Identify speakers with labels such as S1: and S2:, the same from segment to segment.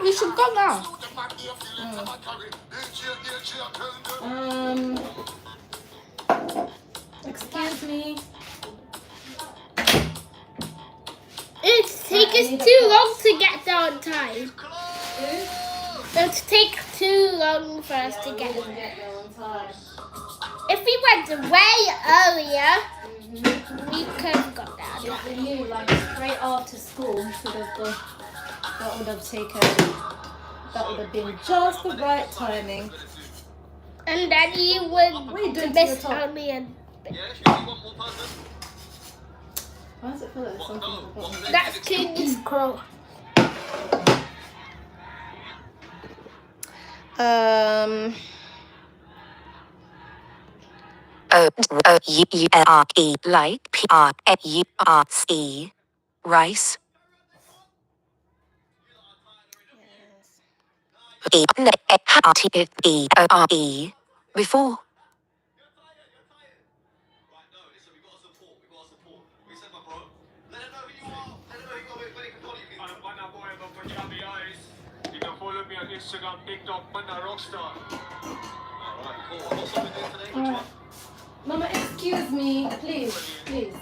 S1: We should go now.
S2: Excuse me.
S1: It takes too long to get there on time. It'll take too long for us to get there.
S2: There on time.
S1: If we went way earlier, we could have got there.
S2: If we knew, like straight after school, we should have gone. That would have taken. That would have been just the right timing.
S1: And then you would miss only a bit.
S2: Why does it feel like there's something at the bottom?
S1: That's King's Crow.
S3: O-E-R-E like P-R-E-R-C rice. E-H-T-E-O-R-E before.
S4: You can follow me on Instagram, TikTok, and Rockstar. Alright, cool. What's up with you today?
S2: Alright. Mama, excuse me, please, please.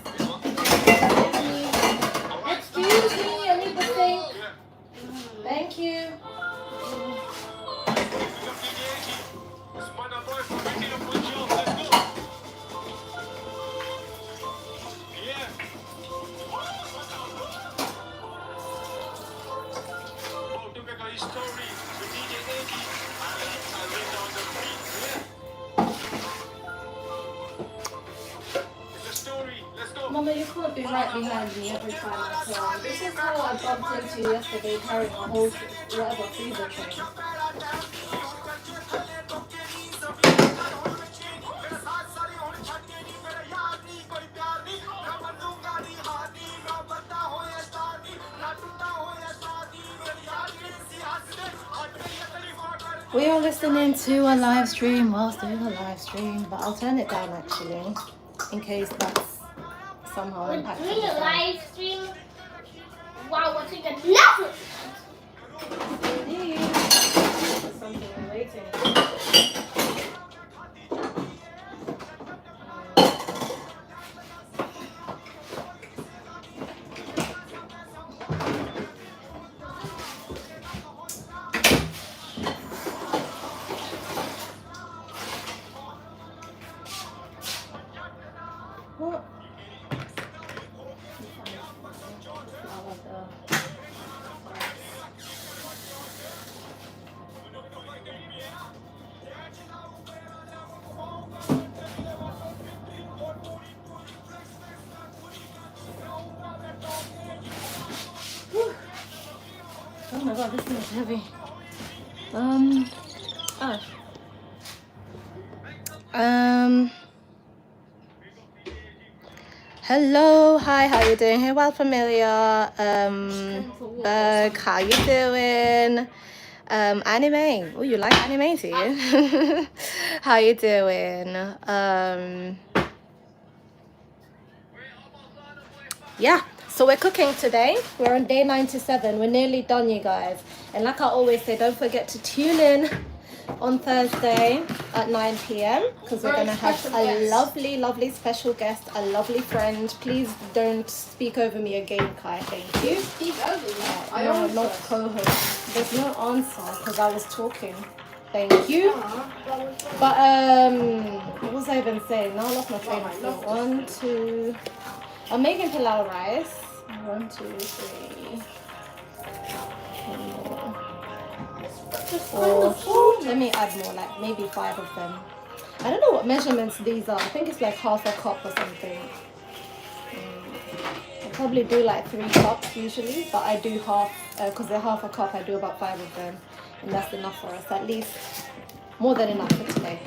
S2: Excuse me, I need the thing. Thank you. Mama, you can't be right behind me every time I turn. This is how I bumped into you yesterday carrying a whole whatever freezer train. We are listening to a live stream whilst doing a live stream, but I'll turn it down actually, in case that's somehow
S1: We're
S2: impacting
S1: doing a
S2: the
S1: live stream while watching another.
S2: Indeed. There's something I'm waiting. What? Oh my god, this thing is heavy. Hello, hi, how you doing? Hey, well familiar. Berg, how you doing? Anime. Oh, you like anime, do you? How you doing? Yeah, so we're cooking today. We're on day 97. We're nearly done, you guys. And like I always say, don't forget to tune in on Thursday at 9 p.m. because we're going to have a lovely, lovely special guest, a lovely friend. Please don't speak over me again, Kai. Thank you.
S1: Speak over me.
S2: No, not co-host. There's no answer because I was talking. Thank you. But what was I even saying? Now I lost my train of thought. 1, 2. I'm making pilau rice. 1, 2, 3. 4. Let me add more, like maybe 5 of them. I don't know what measurements these are. I think it's like half a cup or something. I probably do like 3 cups usually, but I do half, because they're half a cup, I do about 5 of them. And that's enough for us, at least more than enough for today.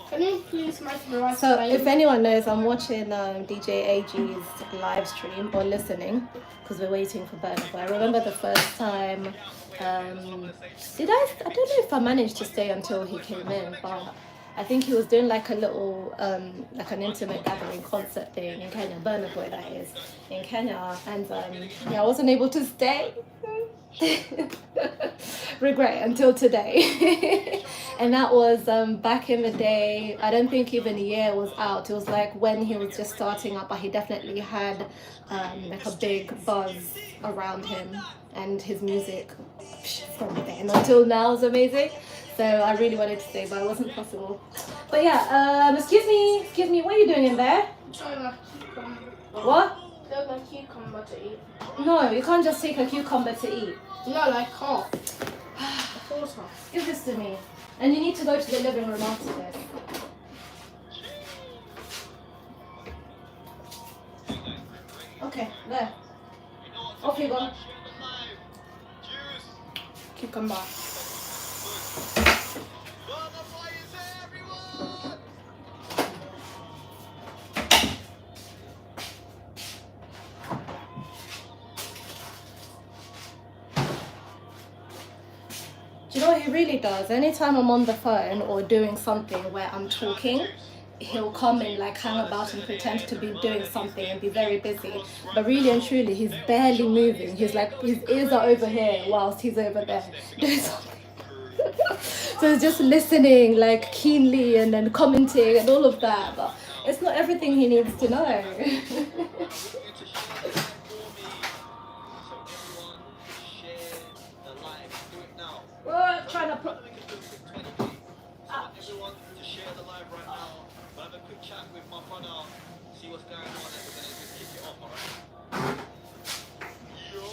S1: Can you please make the rice?
S2: So if anyone knows, I'm watching DJ AG's live stream or listening because we're waiting for Burna Boy. I remember the first time, I don't know if I managed to stay until he came in, but I think he was doing like a little, like an intimate gathering concert thing in Kenya, Burna Boy that is, in Kenya, and yeah, I wasn't able to stay. regret until today. And that was back in the day. I don't think even a year was out. It was like when he was just starting up, but he definitely had like a big buzz around him, and his music from then until now is amazing. So I really wanted to say, but it wasn't possible. But yeah, excuse me, what are you doing in there?
S1: Trying a cucumber.
S2: What?
S1: There's a cucumber to eat.
S2: No, you can't just take a cucumber to eat.
S1: No, like half. A quarter.
S2: Give this to me. And you need to go to the living room after this. Okay, there. Off you go.
S1: Cucumber.
S2: Do you know what he really does? Anytime I'm on the phone or doing something where I'm talking, he'll come and like hang about and pretend to be doing something and be very busy. But really and truly, he's barely moving. He's like, his ears are over here whilst he's over there doing something. So he's just listening like keenly and then commenting and all of that. But it's not everything he needs to know. We're trying to put...
S4: Everyone to share the live right now. We'll have a quick chat with my brother, see what's going on, and we're gonna just kick it off, alright? Yo!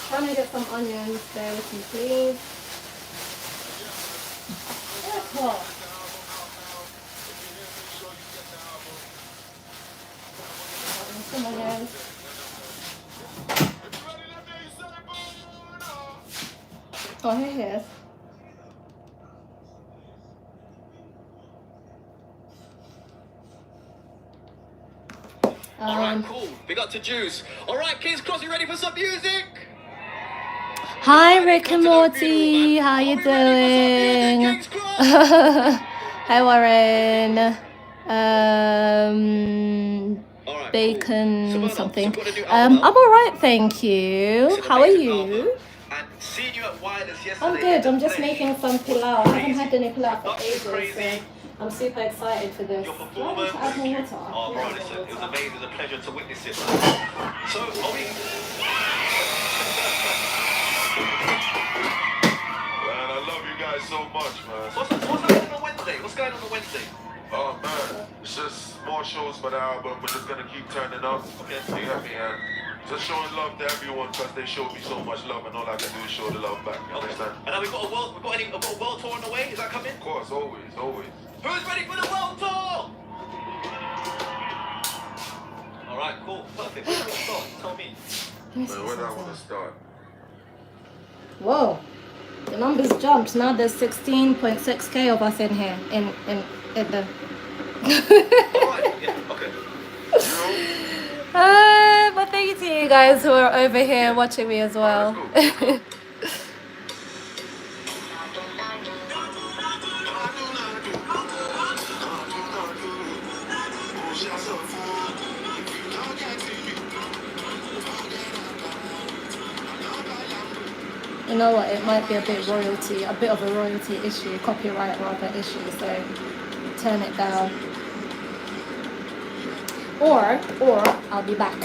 S2: Trying to get some onions there with me, please. That's hot. Some onions. Oh, here he is.
S4: Alright, cool. Big up to Juice. Alright, King's Cross, you ready for some music?
S2: Hi, Rick and Morty. How you doing?
S4: King's Cross!
S2: Hi, Warren.
S4: Alright,
S2: Bacon
S4: cool.
S2: something.
S4: So what do
S2: I'm all right, thank you.
S4: It's an
S2: How are
S4: amazing
S2: you?
S4: album. And seeing you at Wireless yesterday.
S2: I'm good. I'm just
S4: Crazy.
S2: making some pilau. I haven't had any pilau for
S4: Production's
S2: ages, so
S4: crazy.
S2: I'm super excited for this.
S4: Your
S2: Do I need
S4: performance.
S2: to add more water?
S4: Oh, bro,
S2: Yeah,
S4: listen, it was
S2: water.
S4: amazing. It was a pleasure to witness it. So, are we?
S5: Man, I love you guys so much, man.
S4: What's happening on Wednesday? What's going on Wednesday?
S5: Oh man, it's just more shows for the album. We're just gonna keep turning up.
S4: Okay.
S5: You get me, and just showing love to everyone because they showed me so much love, and all I can do is show the love back. You
S4: Okay.
S5: understand?
S4: And then we've got a world tour on the way. Is that coming?
S5: Of course, always, always.
S4: Who's ready for the world tour? All right, cool, perfect. Where do we start? Tell me.
S5: Man, where do I want to start?
S2: Whoa, the numbers jumped. Now there's 16.6k of us in here in the.
S4: All right, yeah, okay.
S2: But thank you to you guys who are over here watching me as well. You know what? It might be a bit of a royalty issue, copyright rather issue. So turn it down. Or I'll be back.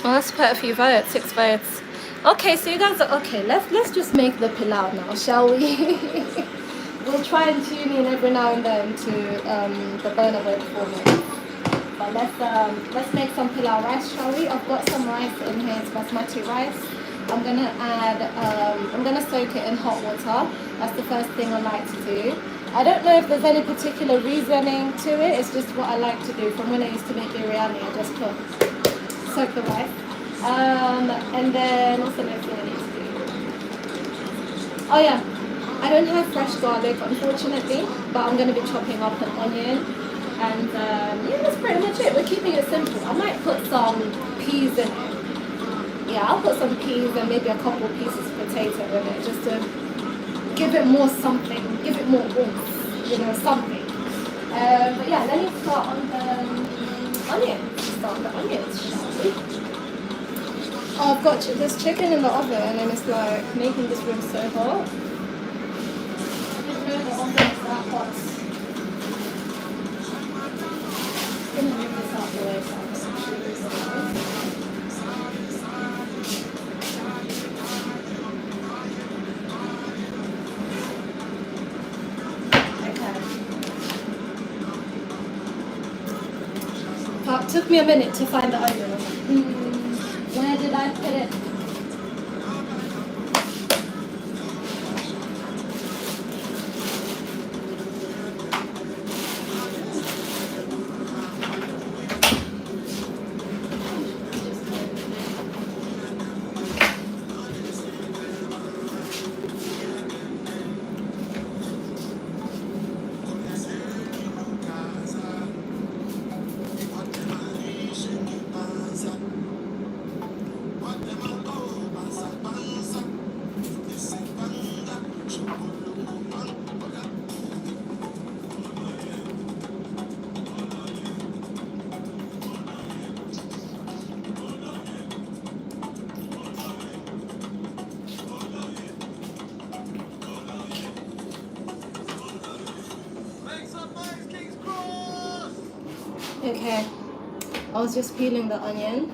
S2: Well, let's put a few votes, 6 votes. Okay, so you guys are okay. Let's just make the pilau now, shall we? We'll try and tune in every now and then to the Bernaway performance. But let's make some pilau rice, shall we? I've got some rice in here, it's basmati rice. I'm gonna soak it in hot water. That's the first thing I like to do. I don't know if there's any particular reasoning to it. It's just what I like to do. From when I used to make biryani, I just soak the rice. And then what's the next thing I need to do? Oh yeah, I don't have fresh garlic, unfortunately, but I'm gonna be chopping up an onion. And yeah, that's pretty much it. We're keeping it simple. I might put some peas in it. Yeah, I'll put some peas and maybe a couple pieces of potato in it just to give it more something, give it more oomph, you know, something. But yeah, let me start on the onions. Start on the onions, shall we? Oh, I've got this chicken in the oven and it's like making this room so hot. I didn't know the oven is that hot. I'm gonna move this out the way so I can actually use the oven. It took me a minute to find the onion. Where did I put it?
S4: Make some noise, King's Cross!
S2: Okay, I was just peeling the onion.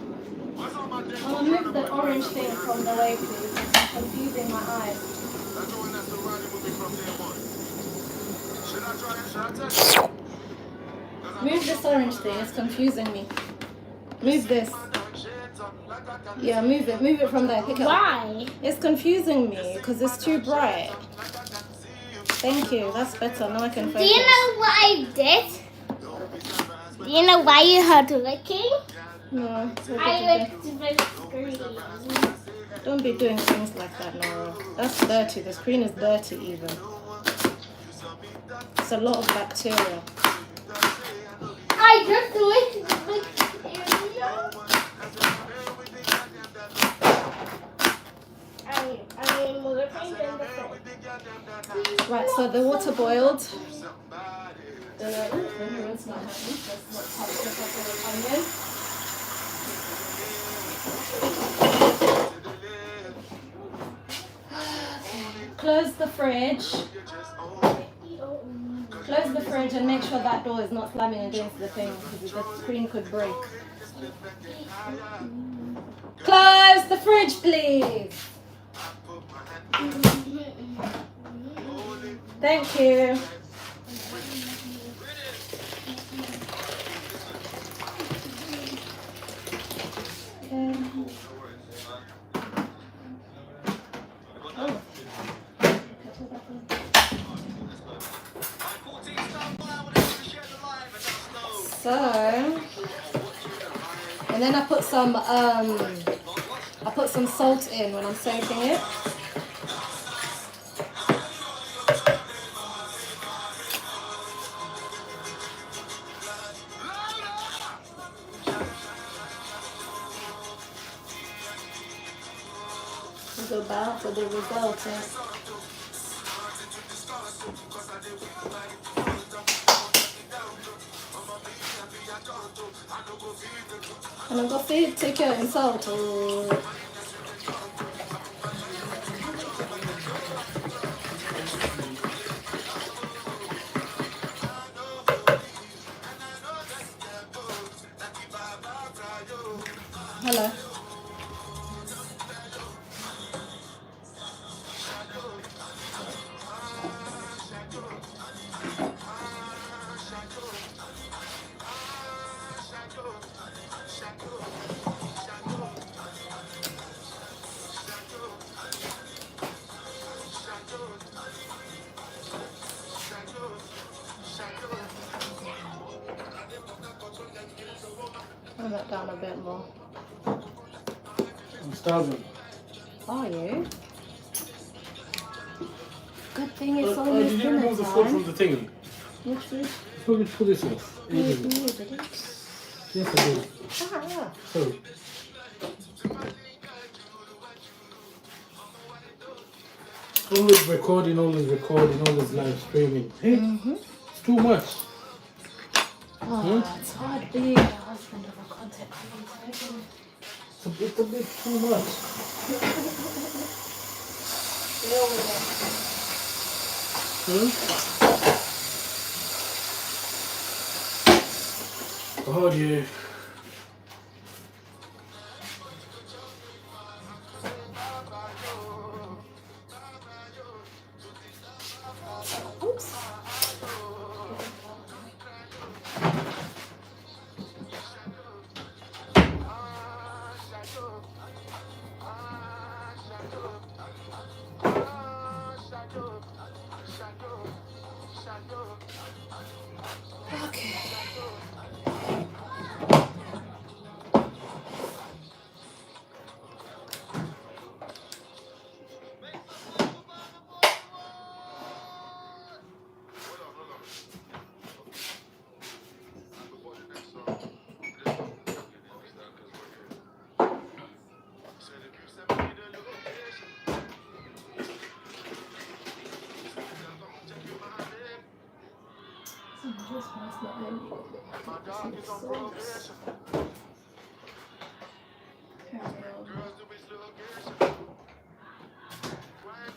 S5: What's on my dick?
S2: I'll move the orange thing from the way, please. It's confusing my eyes.
S5: That's the one that's surrounding with me from day one. Should I try it? Should I test it?
S2: Move this orange thing, it's confusing me. Move this. Yeah, move it from there. Pick it up.
S1: Why?
S2: It's confusing me because it's too bright. Thank you, that's better. Now I can
S1: Do
S2: focus.
S1: you know what I did? Do you know why you heard licking?
S2: No, what
S1: I
S2: did you
S1: licked the screen.
S2: do? Don't be doing things like that, Nora. That's dirty. The screen is dirty even. It's a lot of bacteria.
S1: I just licked the area. I'm licking in the front.
S2: Right, so the water boiled. Rinse my hands. Let's not touch the top of the onion. Close the fridge. Close the fridge and make sure that door is not slamming against the thing because the screen could break. Close the fridge, please. Thank you. So, and then I put some salt in when I'm soaking it. Go back for the result. And I'm gonna feed take your insult. Hello. Turn that down a bit more.
S6: I'm starving.
S2: Are you? Good thing it's
S6: Did
S2: almost
S6: you
S2: dinner
S6: remove the food from
S2: time.
S6: the thingy?
S2: Which food?
S6: Probably pull this off. You
S2: No,
S6: didn't.
S2: you didn't.
S6: Yes, I did.
S2: Ah,
S6: Sorry. Always recording, always live streaming. Hey, it's too much.
S2: Oh, it's hard being a husband of a content creator.
S6: It's a bit too much.
S2: Deal with
S6: Oh yeah.
S2: it. Oops. Okay.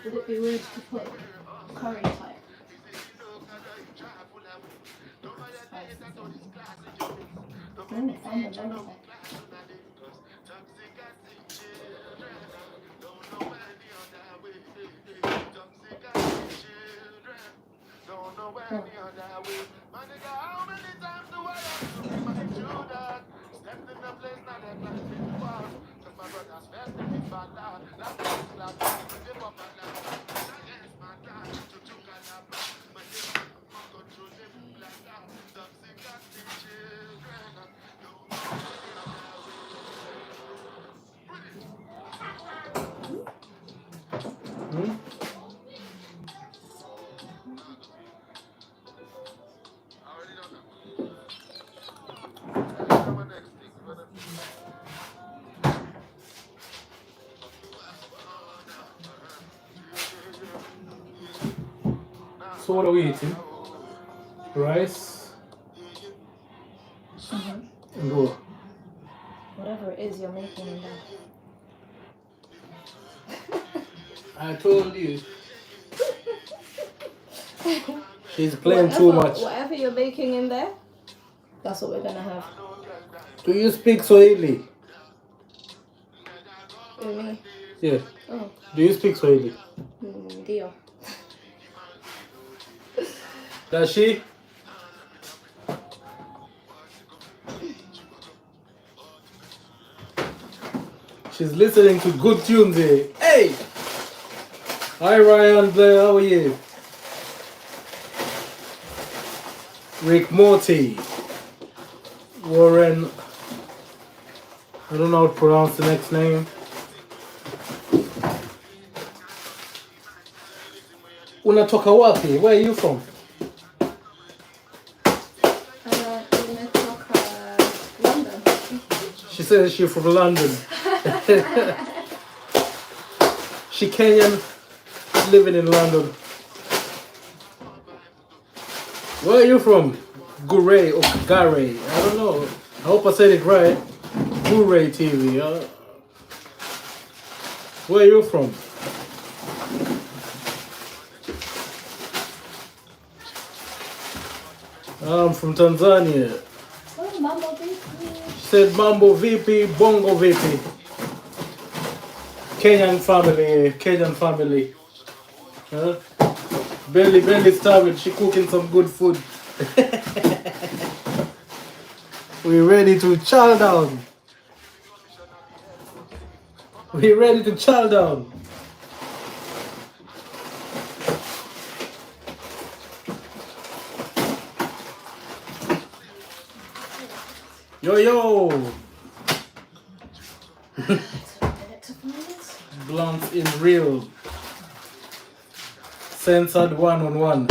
S2: Would it be weird to put curry type? Oh, found the lemon there.
S6: So what are we eating? Rice and what?
S2: Whatever it is you're making in there.
S6: I told you. She's playing too much.
S2: Whatever you're making in there, that's what we're gonna have.
S6: Do you speak Swahili?
S2: Me?
S6: Yeah.
S2: Oh,
S6: Do you speak Swahili?
S2: deal.
S6: Does she? She's listening to good tunes here. Hey! Hi Ryan Blair, how are you? Rick Morty. Warren. I don't know how to pronounce the next name. Unatoka wapi? Where are you from?
S2: London.
S6: She says she's from London. She Kenyan, living in London. Where are you from? Guray or Garay? I don't know. I hope I said it right. Guray TV. Where are you from? I'm from Tanzania.
S2: Oh, Mambo VP.
S6: She said Mambo VP, Bongo VP. Kenyan family. Huh? Belly starving. She cooking some good food. We ready to chow down. We ready to chow down. Yo. Blunt in real. Censored one-on-one.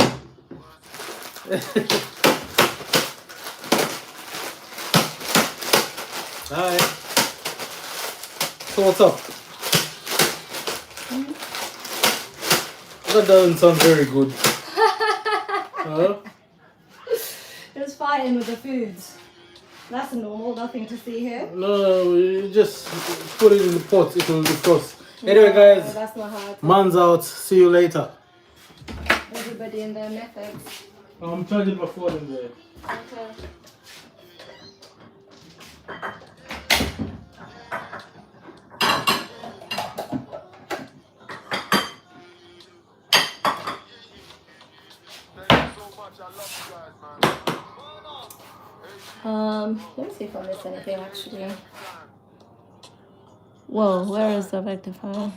S6: Hi. So what's up? That doesn't sound very good. Huh?
S2: Just fighting with the foods. That's normal, nothing to see here.
S6: No, you just put it in the pot, it will defrost. Anyway,
S2: No,
S6: guys,
S2: that's not how it's
S6: man's out. See you later.
S2: everybody in their methods.
S6: I'm charging my phone in there.
S2: Okay. Let me see if I missed anything actually. Whoa, where is the rectifier?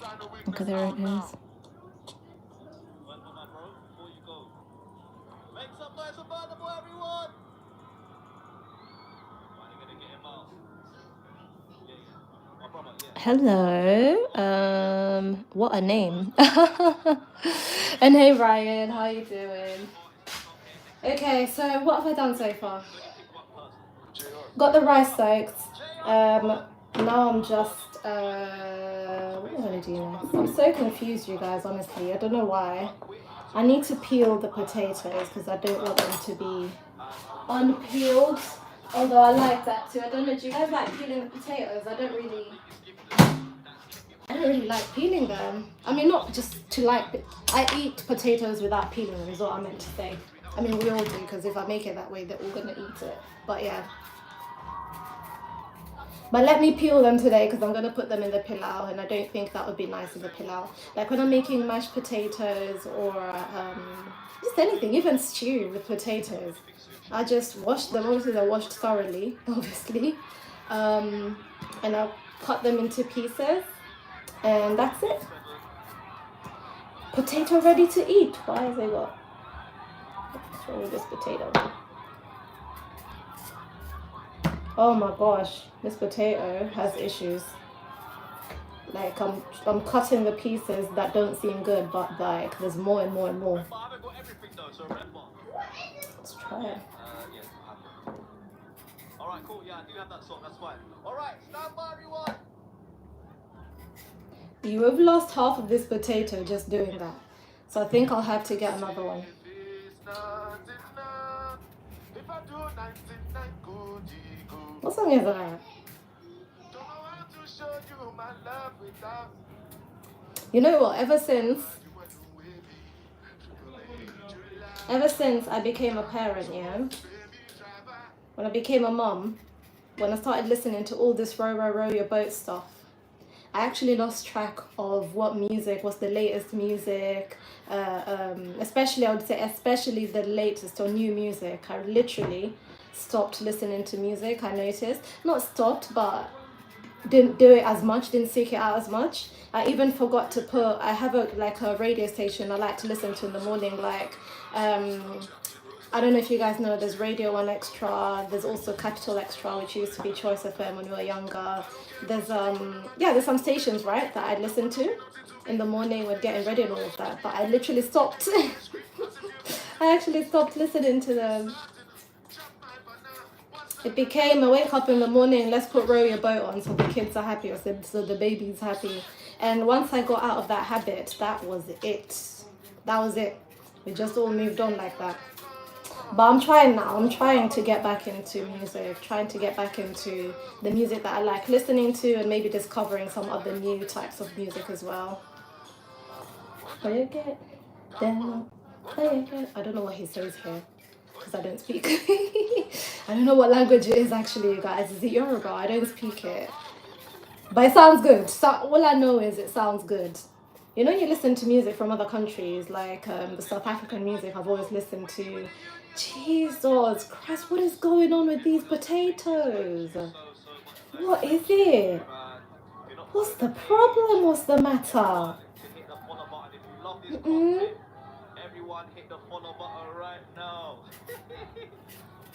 S2: Okay, there it is.
S4: Before you go, make some noise for Burna Boy, everyone. Finally gonna get him out. Yeah. My brother, yeah.
S2: Hello. What a name. And hey Ryan, how you doing? Okay, so what have I done so far? Got the rice soaked. Now I'm just what am I gonna do next? I'm so confused, you guys, honestly. I don't know why. I need to peel the potatoes because I don't want them to be unpeeled. Although I like that too. I don't know, do you guys like peeling the potatoes? I don't really like peeling them. I mean, not just to like, I eat potatoes without peeling them is what I meant to say. I mean, we all do, because if I make it that way, they're all gonna eat it. But yeah. But let me peel them today because I'm gonna put them in the pilau, and I don't think that would be nice in the pilau. Like when I'm making mashed potatoes or just anything, even stew with potatoes, I just wash them. Obviously, they're washed thoroughly, obviously, and I'll cut them into pieces, and that's it. Potato ready to eat. Why is it what? What's wrong with this potato? Oh my gosh, this potato has issues. Like I'm cutting the pieces that don't seem good, but like there's more and more and more.
S4: But I haven't got everything though, so remember.
S2: Let's try it.
S4: Yes, I have. Alright, cool, yeah, I do have that song, that's fine. Alright, stand by everyone.
S2: You have lost half of this potato just doing that. So I think I'll have to get another one. What song is that? You know what? Ever since I became a parent, yeah, when I became a mum, when I started listening to all this row your boat stuff, I actually lost track of what music was the latest music, especially, I would say, especially the latest or new music. I literally stopped listening to music, I noticed. Not stopped, but didn't do it as much, didn't seek it out as much. I even forgot to put, I have a radio station I like to listen to in the morning, like, I don't know if you guys know, there's Radio 1 Extra, there's also Capital Extra, which used to be Choice FM when we were younger. There's there's some stations, right, that I'd listen to in the morning when getting ready and all of that, but I literally stopped. I actually stopped listening to them. It became, I wake up in the morning, let's put Row Your Boat on so the kids are happy, or so the baby's happy. And once I got out of that habit, that was it. That was it. We just all moved on like that. But I'm trying now. I'm trying to get back into music, trying to get back into the music that I like listening to, and maybe discovering some other new types of music as well. Play again, down, play again. I don't know what he says here because I don't speak. I don't know what language it is actually, you guys. Is it Yoruba? I don't speak it. But it sounds good. So all I know is it sounds good. You know, you listen to music from other countries, like the South African music I've always listened to. Jesus Christ, what is going on with these potatoes? What is it? What's the problem? What's the matter?
S4: Everyone hit the follow button right now.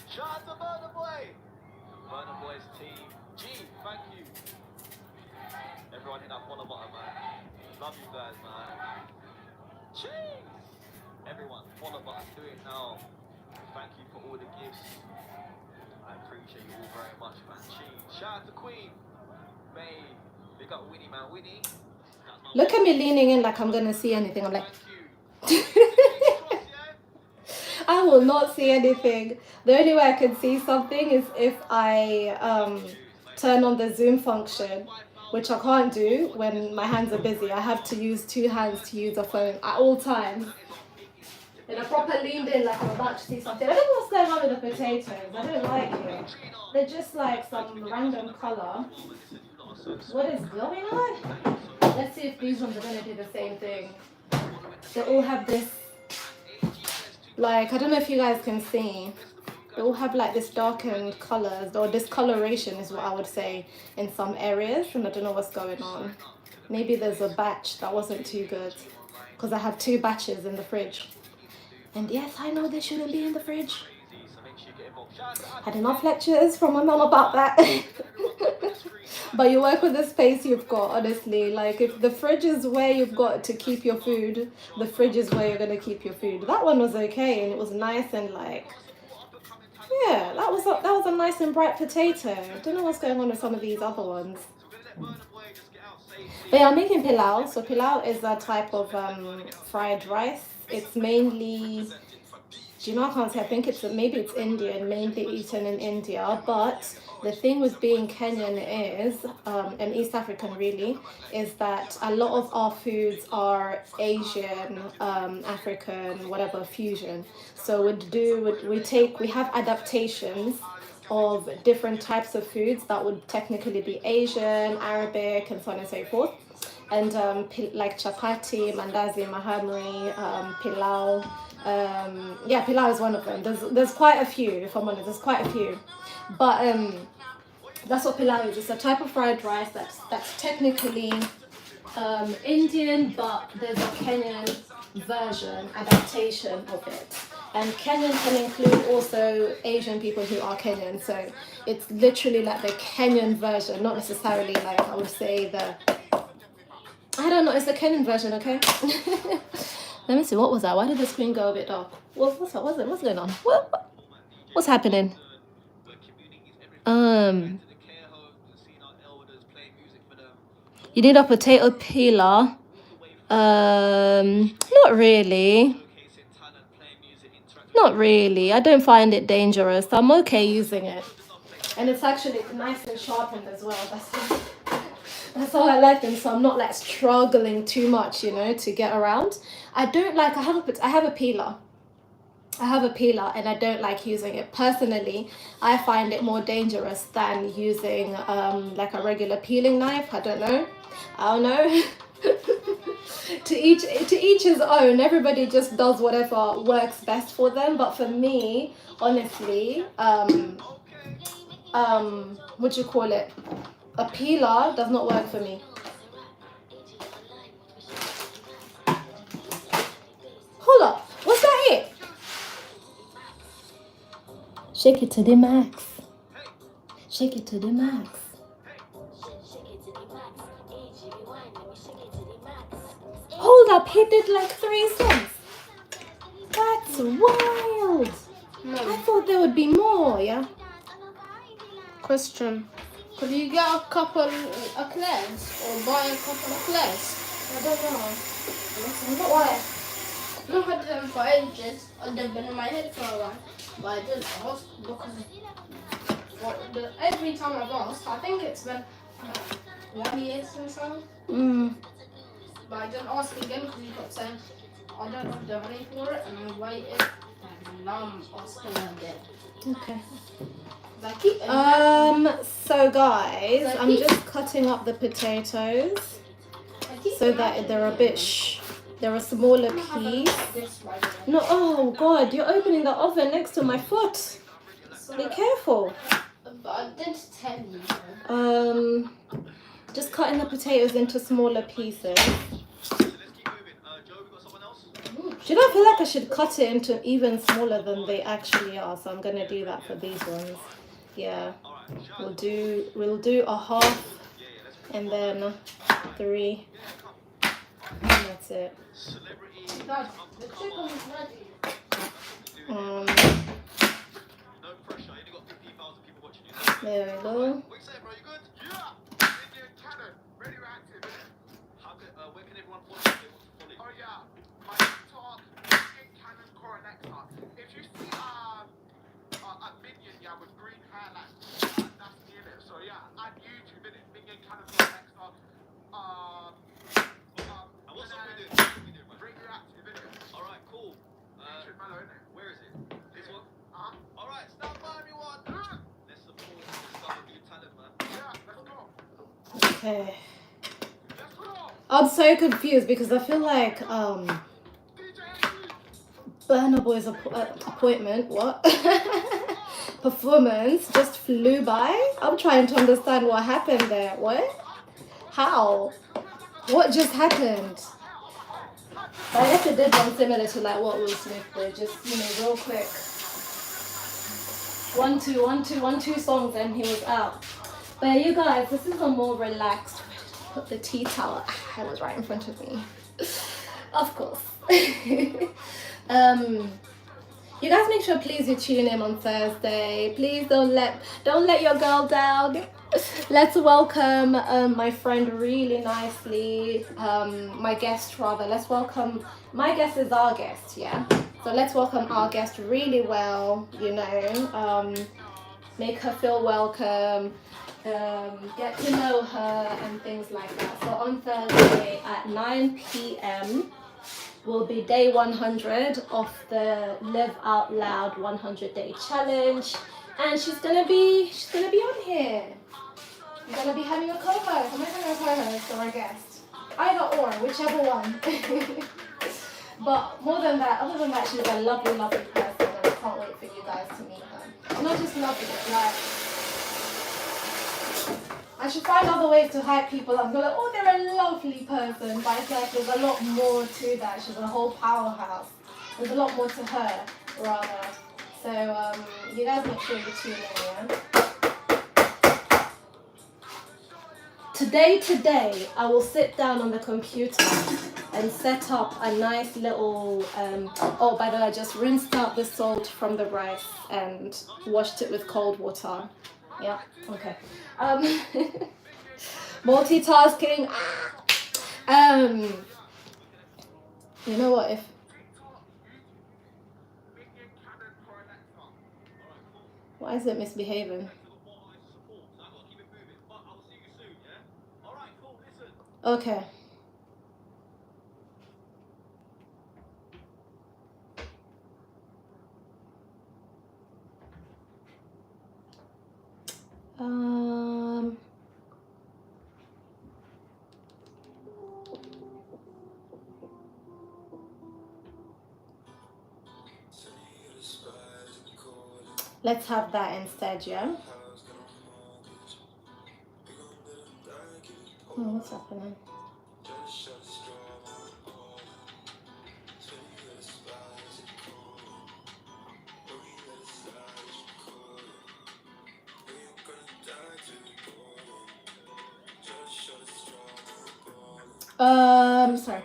S4: Shout out to Burna Boy. Burna Boy's team. G, thank you. Everyone hit that follow button, man. Love you guys, man. Cheers. Everyone, follow button, do it now. Thank you for all the gifts. I appreciate you all very much, man. Cheers. Shout out to Queen. May. Big up Winnie, man. Winnie.
S2: Look at me leaning in like I'm gonna see anything. I'm like,
S4: Thank you.
S2: I will not see anything. The only way I can see something is if I turn on the zoom function, which I can't do when my hands are busy. I have to use two hands to use a phone at all times. And I proper leaned in like I'm about to see something. I don't know what's going on with the potatoes. I don't like it. They're just like some random colour. What is going on? Let's see if these ones are going to do the same thing. They all have this, like, I don't know if you guys can see. They all have like this darkened colours, or discoloration is what I would say in some areas. And I don't know what's going on. Maybe there's a batch that wasn't too good. Because I have 2 batches in the fridge. And yes, I know they shouldn't be in the fridge. Had enough lectures from my mum about that. But you work with the space you've got, honestly. Like, if the fridge is where you've got to keep your food, the fridge is where you're going to keep your food. That one was okay, and it was nice and like, yeah, that was a nice and bright potato. I don't know what's going on with some of these other ones. But yeah, I'm making pilau. So pilau is a type of fried rice. It's mainly, do you know, I can't say, I think maybe it's Indian, mainly eaten in India. But the thing with being Kenyan is, and East African really, is that a lot of our foods are Asian, African, whatever, fusion. So we have adaptations of different types of foods that would technically be Asian, Arabic, and so on and so forth. And like chapati, mandazi, mahamri, pilau. Yeah, pilau is one of them. There's quite a few, if I'm honest, there's quite a few. But that's what pilau is. It's a type of fried rice that's technically Indian, but there's a Kenyan version, adaptation of it. And Kenyan can include also Asian people who are Kenyan. So it's literally like the Kenyan version, not necessarily like I would say I don't know, it's the Kenyan version, okay? Let me see, what was that? Why did the screen go a bit dark? What's going on? What's happening? You need a potato peeler. Not really. Not really. I don't find it dangerous. I'm okay using it. And it's actually nice and sharpened as well. That's how I like them, so I'm not like struggling too much, you know, to get around. I have a peeler. I have a peeler and I don't like using it. Personally, I find it more dangerous than using like a regular peeling knife. I don't know. To each his own. Everybody just does whatever works best for them. But for me, honestly, what do you call it? A peeler does not work for me. Hold up. Was that it? Shake it to the max. Shake it to the max. Hold up. He did like 3 cents. That's wild.
S1: No.
S2: I thought there would be more, yeah?
S1: Question. Could you get a couple of Eclairs or buy a couple of Eclairs?
S2: I don't know.
S1: Why? I've had them for ages and they've been in my head for a while. But I didn't ask because every time I've asked, I think it's been 1 year since I but I didn't ask again because you kept saying I don't have the money for it and I waited and now I'm asking again.
S2: Okay. So guys,
S1: So
S2: I'm just cutting up the potatoes so that they're a bit they're a smaller piece. No, oh god, you're opening the oven next to my foot. Be careful.
S1: But I did tell you.
S2: Just cutting the potatoes into smaller pieces. Do you not feel like I should cut it into even smaller than they actually are? So I'm gonna do that for these ones. Yeah, we'll do a half and then 3. And that's it.
S1: Dad, the chicken is ready.
S2: There we go.
S4: What you say, bro? You good? Yeah. Indian cannon, radioactive. Where can everyone follow you? Oh yeah, my TikTok, yeah, with green highlights. That's in it. So yeah, add YouTube in it. Big game kind of next up. And what's up with it? Radioactive in it. Alright, cool. Featured Mellow in it. Where is it? This one? Alright, stand by everyone. Let's support and discover new talent, man. Yeah, let's go.
S2: Okay.
S4: Let's go.
S2: I'm so confused because I feel like Burna Boy's appointment, what? Performance just flew by. I'm trying to understand what happened there. What? How? What just happened? But I guess it did one similar to like what Will Smith did, just real quick. 1, 2, 1, 2, 1, 2 songs and he was out. But you guys, this is a more relaxed. Put the tea towel. It was right in front of me. Of course. You guys make sure please you tune in on Thursday. Please don't let your girl down. Let's welcome my friend really nicely. My guest rather. Let's welcome, my guest is our guest, yeah. So let's welcome our guest really well, make her feel welcome, get to know her and things like that. So on Thursday at 9 p.m. will be day 100 of the Live Out Loud 100-day challenge, and she's gonna be on here. I'm gonna be having a co-host. Am I having a co-host or a guest? Either or, whichever one. But other than that, she's a lovely, lovely person, and I can't wait for you guys to meet her. Not just lovely, like I should find other ways to hype people up. Go like, oh, they're a lovely person, but it's like there's a lot more to that. She's a whole powerhouse. There's a lot more to her, rather. So you guys make sure you tune in, yeah? Today, I will sit down on the computer and set up a nice little, oh, by the way, I just rinsed out the salt from the rice and washed it with cold water. Yeah, okay. Multitasking. You know what, if why is it misbehaving? Okay. Let's have that instead, yeah? Oh, what's happening? Sorry.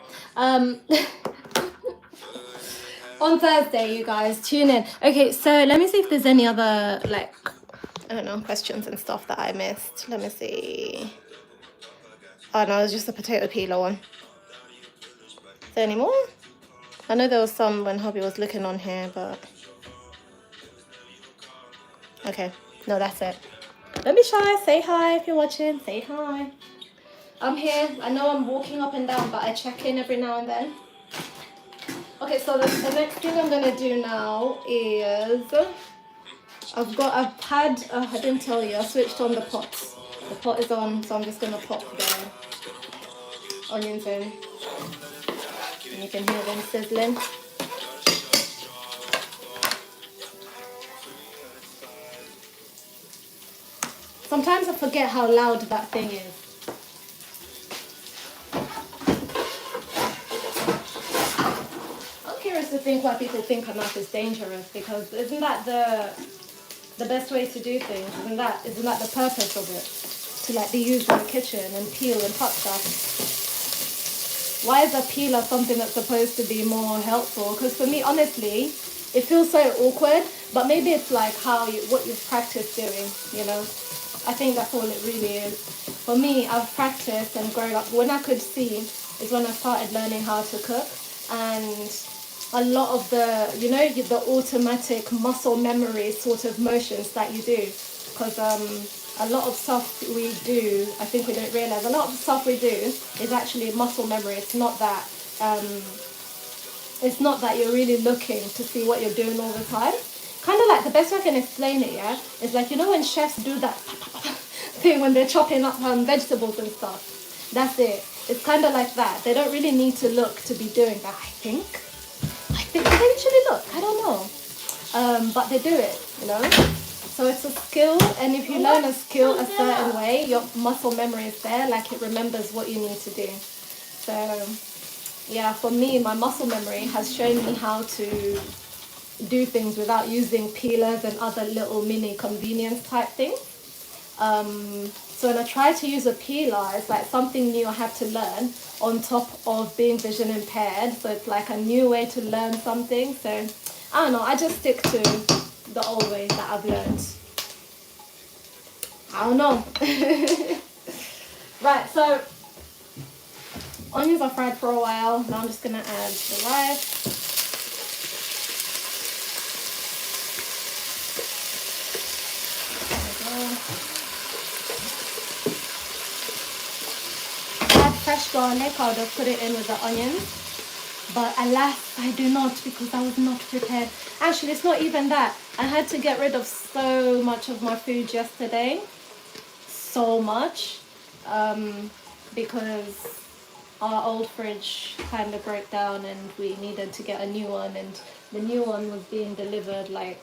S2: On Thursday, you guys, tune in. Okay, so let me see if there's any other, like, I don't know, questions and stuff that I missed. Let me see. Oh, no, it's just the potato peeler one. Is there any more? I know there was some when Hobby was looking on here, but... Okay, no, that's it. Don't be shy, say hi if you're watching, say hi. I'm here. I know I'm walking up and down, but I check in every now and then. Okay, so the next thing I'm gonna do now is I've had, I didn't tell you, I switched on the pots. The pot is on, so I'm just gonna pop the onions in. And you can hear them sizzling. Sometimes I forget how loud that thing is. To think why people think a knife is dangerous, because isn't that the best way to do things? Isn't that the purpose of it? To like be used in the kitchen and peel and cut stuff. Why is a peeler something that's supposed to be more helpful? Because for me, honestly, it feels so awkward. But maybe it's like what you've practiced doing. I think that's all it really is. For me, I've practiced and grown up. When I could see is when I started learning how to cook, and a lot of the, you know, the automatic muscle memory sort of motions that you do. Because a lot of stuff we do, I think we don't realize, a lot of the stuff we do is actually muscle memory. It's not that you're really looking to see what you're doing all the time. Kind of like, the best way I can explain it, yeah, is like, you know when chefs do that thing when they're chopping up vegetables and stuff? That's it. It's kind of like that. They don't really need to look to be doing that, I think. They actually look, I don't know. But they do it, you know? So it's a skill, and if you learn a skill a certain way, your muscle memory is there, like it remembers what you need to do. So, yeah, for me, my muscle memory has shown me how to do things without using peelers and other little mini convenience type things. So when I try to use a peeler, it's like something new I have to learn on top of being vision impaired. So it's like a new way to learn something. So I don't know, I just stick to the old ways that I've learned. I don't know. Right, so onions are fried for a while. Now I'm just gonna add the rice. Fresh garlic, I would have put it in with the onions, but alas, I do not, because I was not prepared. Actually, it's not even that. I had to get rid of so much of my food yesterday, so much, because our old fridge kind of broke down and we needed to get a new one, and the new one was being delivered like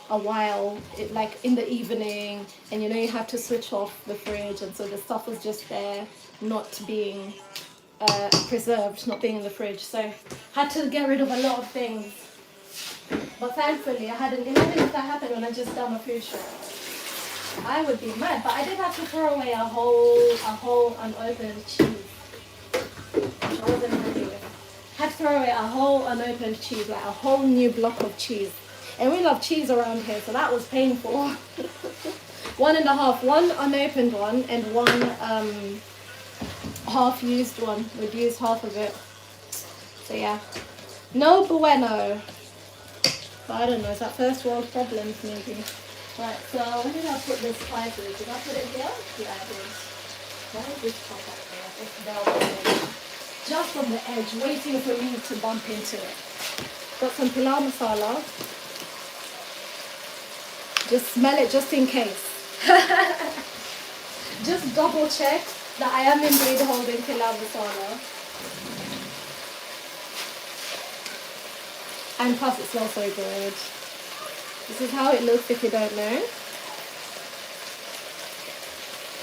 S2: a while, like in the evening, and you know you have to switch off the fridge, and so the stuff was just there, not being preserved, not being in the fridge. So had to get rid of a lot of things. But thankfully I hadn't. Imagine if that happened when I just done a food shop. I would be mad. But I did have to throw away a whole unopened cheese, which I wasn't happy with. Had to throw away a whole unopened cheese, like a whole new block of cheese. And we love cheese around here, so that was painful. 1.5, one unopened one and one half-used one. We'd use half of it. So yeah, no bueno. But I don't know, is that first world problems maybe? Right, so where did I put this spices? Did I put it here? Yeah, I did. Why is this top up there? It's velvet. Just on the edge, waiting for me to bump into it. Got some pilau masala. Just smell it just in case. Just double check that I am indeed holding pilau masala. And plus it smells so good. This is how it looks if you don't know.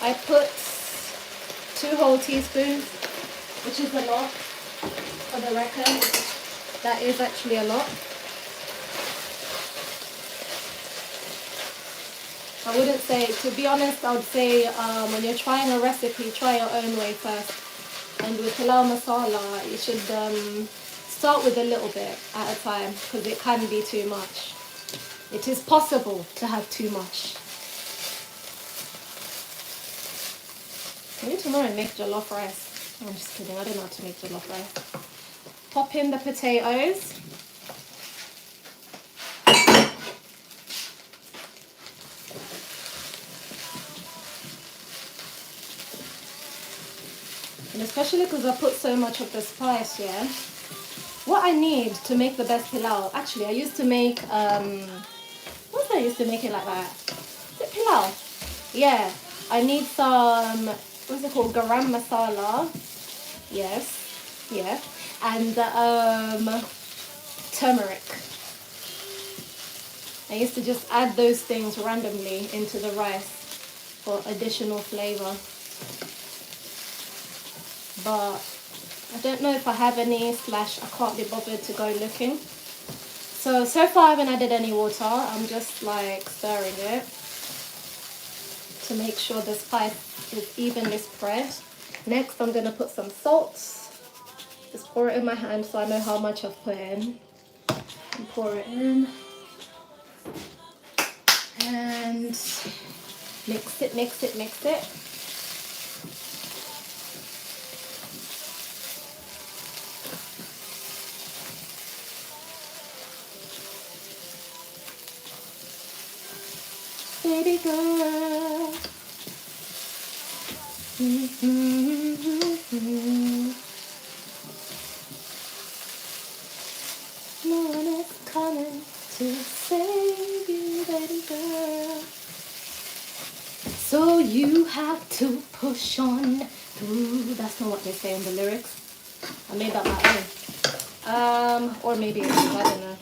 S2: I put 2 whole teaspoons, which is a lot for the record. That is actually a lot. I wouldn't say, to be honest, I would say when you're trying a recipe, try your own way first. And with pilau masala, you should start with a little bit at a time, because it can be too much. It is possible to have too much. Maybe tomorrow make jollof rice. I'm just kidding, I don't know how to make jollof rice. Pop in the potatoes. And especially because I put so much of the spice, yeah. What I need to make the best pilau, actually I used to make, what did I used to make it like that? Is it pilau? Yeah, I need some, what's it called, garam masala, yes, yeah, and turmeric. I used to just add those things randomly into the rice for additional flavor. But I don't know if I have any, / I can't be bothered to go looking. So far I haven't added any water. I'm just like stirring it to make sure the spice is evenly spread. Next I'm going to put some salt. Just pour it in my hand so I know how much I've put in. And pour it in. And mix it, mix it, mix it. baby girl. No one is coming to save you, baby girl. So you have to push on through. That's not what they say in the lyrics. I made that my own. Or maybe it is, I don't know.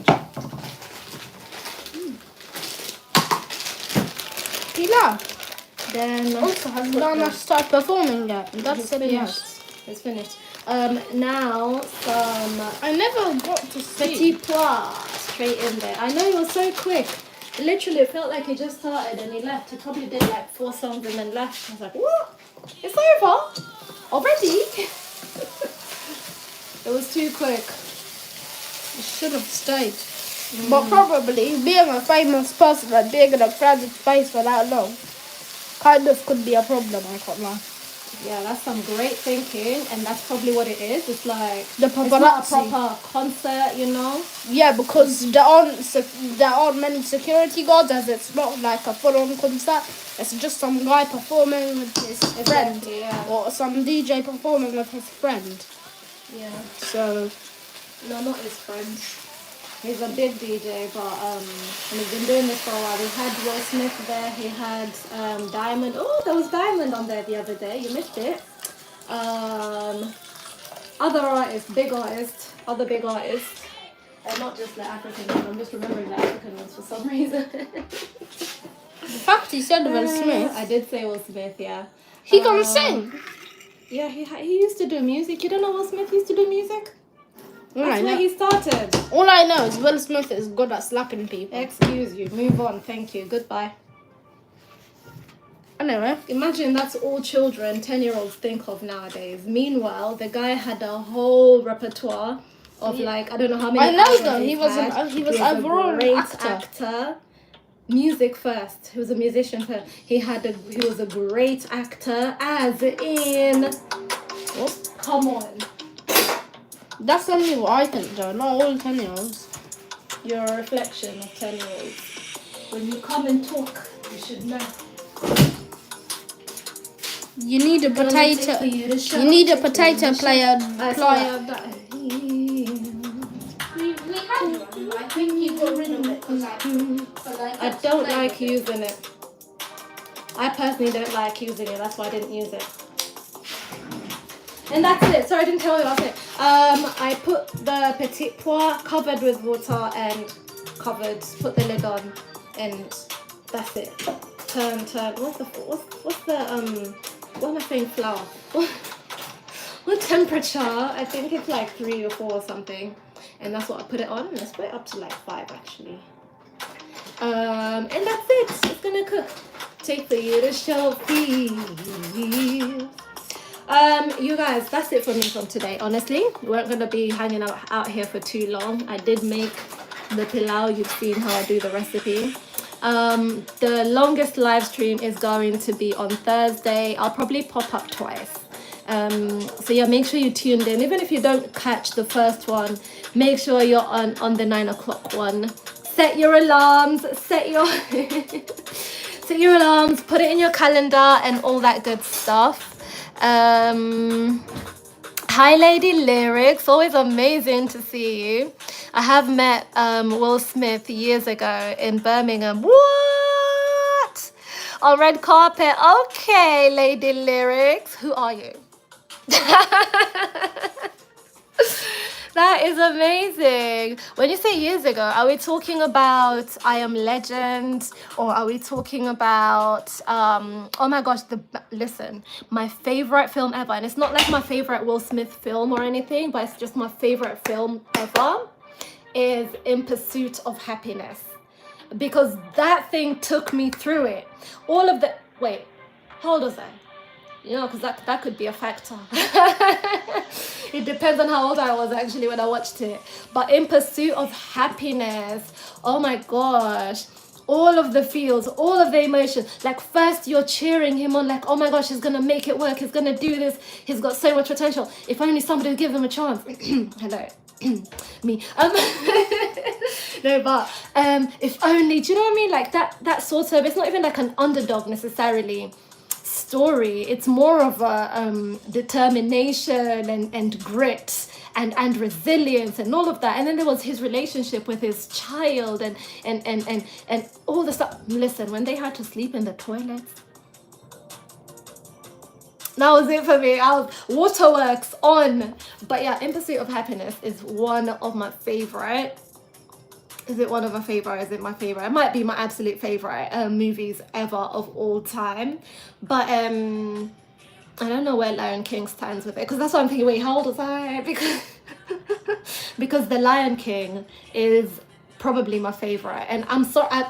S1: Pilar.
S2: Then
S1: Also, has Lana started performing yet? That's
S2: finished.
S1: yes.
S2: It's finished. Now some
S1: I never got to see.
S2: petit pois straight in there. I know, it was so quick. Literally, it felt like he just started and he left. He probably did like 4 songs and then left. I was like, what? It's over already. It was too quick.
S1: You should have stayed. But probably being a famous person and being in a crowded space for that long kind of could be a problem, I can't lie.
S2: Yeah, that's some great thinking, and that's probably what it is. It's like
S1: The
S2: it's not a
S1: paparazzi.
S2: proper concert, you know.
S1: Yeah, because there aren't many security guards, as it's not like a full-on concert. It's just some guy performing with his friend,
S2: Exactly, yeah.
S1: or some DJ performing with his friend.
S2: Yeah.
S1: So
S2: No, not his friend. He's a big DJ, but and he's been doing this for a while. We had Will Smith there. He had Diamond. Oh, there was Diamond on there the other day. You missed it. Other artists, other big artists, and not just the African ones. I'm just remembering the African ones for some reason.
S1: the fact he said Will Smith,
S2: I did say Will Smith, yeah.
S1: he can sing.
S2: Yeah, he used to do music. You don't know Will Smith used to do music?
S1: All I
S2: That's where
S1: know.
S2: he started.
S1: All I know is Will Smith is good at slapping people.
S2: Excuse you. Move on. Thank you. Goodbye.
S1: Anyway,
S2: Imagine that's all children, 10-year-olds think of nowadays. Meanwhile, the guy had a whole repertoire of like, I don't know how many
S1: I know
S2: albums
S1: though. He
S2: he's
S1: was
S2: had.
S1: he was
S2: a
S1: overall
S2: great
S1: actor.
S2: actor. Music first. He was a musician first. He was a great actor, as in,
S1: Oh,
S2: come on,
S1: that's only what I think though. Not all 10-year-olds.
S2: you're a reflection of 10-year-olds. When you come and talk, you should know.
S1: You need a potato. You need a potato player.
S2: that. We had one. I think you got rid of it because I don't like using it. I personally don't like using it. That's why I didn't use it. And that's it. Sorry, I didn't tell you about it. I put the petit pois covered with water and put the lid on, and that's it. Turn. What's the what am I saying? Flour. What temperature? I think it's like 3 or 4 or something, and that's what I put it on. Let's put it up to like 5 actually. And that's it. It's gonna cook. Take for you to show peace. You guys, that's it for me from today. Honestly, we weren't gonna be hanging out here for too long. I did make the pilau. You've seen how I do the recipe. The longest live stream is going to be on Thursday. I'll probably pop up twice. So yeah, make sure you tuned in. Even if you don't catch the first one, make sure you're on the 9 o'clock one. Set your alarms. Set your alarms. Put it in your calendar and all that good stuff. Hi Lady Lyrics, always amazing to see you. I have met Will Smith years ago in Birmingham. What? On red carpet. Okay, Lady Lyrics. Who are you? That is amazing. When you say years ago, are we talking about I Am Legend, or are we talking about oh my gosh, listen, my favorite film ever, and it's not like my favorite Will Smith film or anything, but it's just my favorite film ever, is In Pursuit of Happiness, because that thing took me through it. All of the wait, how old was I? You know, because that could be a factor. It depends on how old I was actually when I watched it. But In Pursuit of Happiness, oh my gosh, all of the feels, all of the emotions. Like first you're cheering him on, like, oh my gosh, he's gonna make it work, he's gonna do this, he's got so much potential. If only somebody would give him a chance. Hello. Me. No, but if only, do you know what I mean? Like that sort of, it's not even like an underdog necessarily story. It's more of a determination and grit and resilience and all of that. And then there was his relationship with his child and all the stuff. Listen, when they had to sleep in the toilets, that was it for me. I was waterworks on. But yeah, In Pursuit of Happiness is one of my favorite. Is it one of my favorite? Is it my favorite? It might be my absolute favorite movies ever of all time. But I don't know where Lion King stands with it, because that's what I'm thinking. Wait, how old was I? Because The Lion King is probably my favorite, and I'm sorry.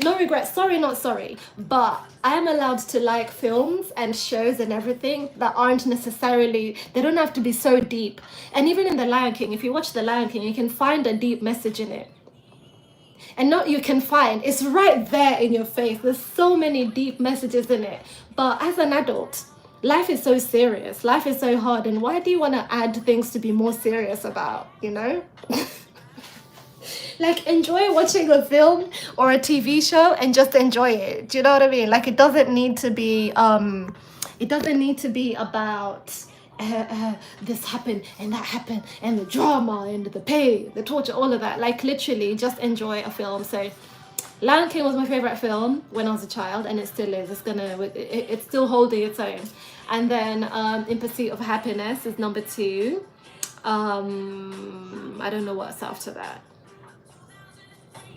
S2: No regrets, sorry, not sorry, but I am allowed to like films and shows and everything that aren't necessarily, they don't have to be so deep. And even in The Lion King, if you watch The Lion King, you can find a deep message in it. And not you can find, it's right there in your face. There's so many deep messages in it. But as an adult, life is so serious, life is so hard, and why do you want to add things to be more serious about, you know? Like, enjoy watching a film or a TV show and just enjoy it. Do you know what I mean? Like, it doesn't need to be about this happened and that happened and the drama and the pain, the torture, all of that. Like, literally just enjoy a film. So Lion King was my favorite film when I was a child, and it still is. It's still holding its own. And then In Pursuit of Happiness is number 2. I don't know what's after that.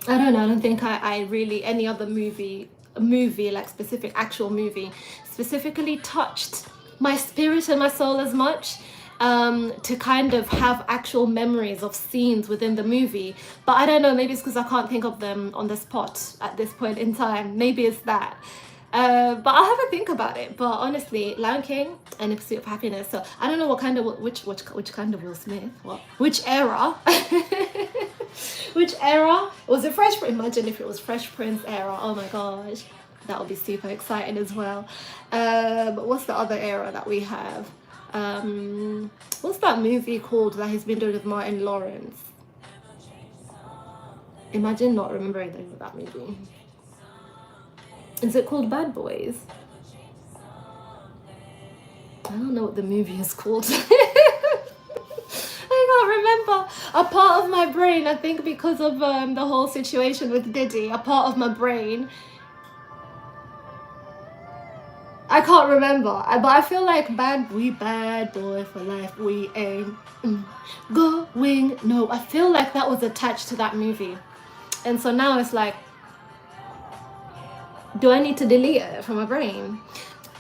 S2: I don't know. I don't think I really, any other movie, like specific actual movie, specifically touched my spirit and my soul as much to kind of have actual memories of scenes within the movie. But I don't know, maybe it's because I can't think of them on the spot at this point in time. Maybe it's that. But I'll have a think about it. But honestly, Lion King and In Pursuit of Happiness. So I don't know what kind of, which kind of Will Smith? What? Which era? Which era? Was it Fresh Prince? Imagine if it was Fresh Prince era. Oh my gosh. That would be super exciting as well. But what's the other era that we have? What's that movie called that he's been doing with Martin Lawrence? Imagine not remembering the name of that movie. Is it called Bad Boys? I don't know what the movie is called. I can't remember. A part of my brain, I think because of the whole situation with Diddy, a part of my brain, I can't remember. But I feel like bad boy for life, we ain't going. No, I feel like that was attached to that movie. And so now it's like, do I need to delete it from my brain?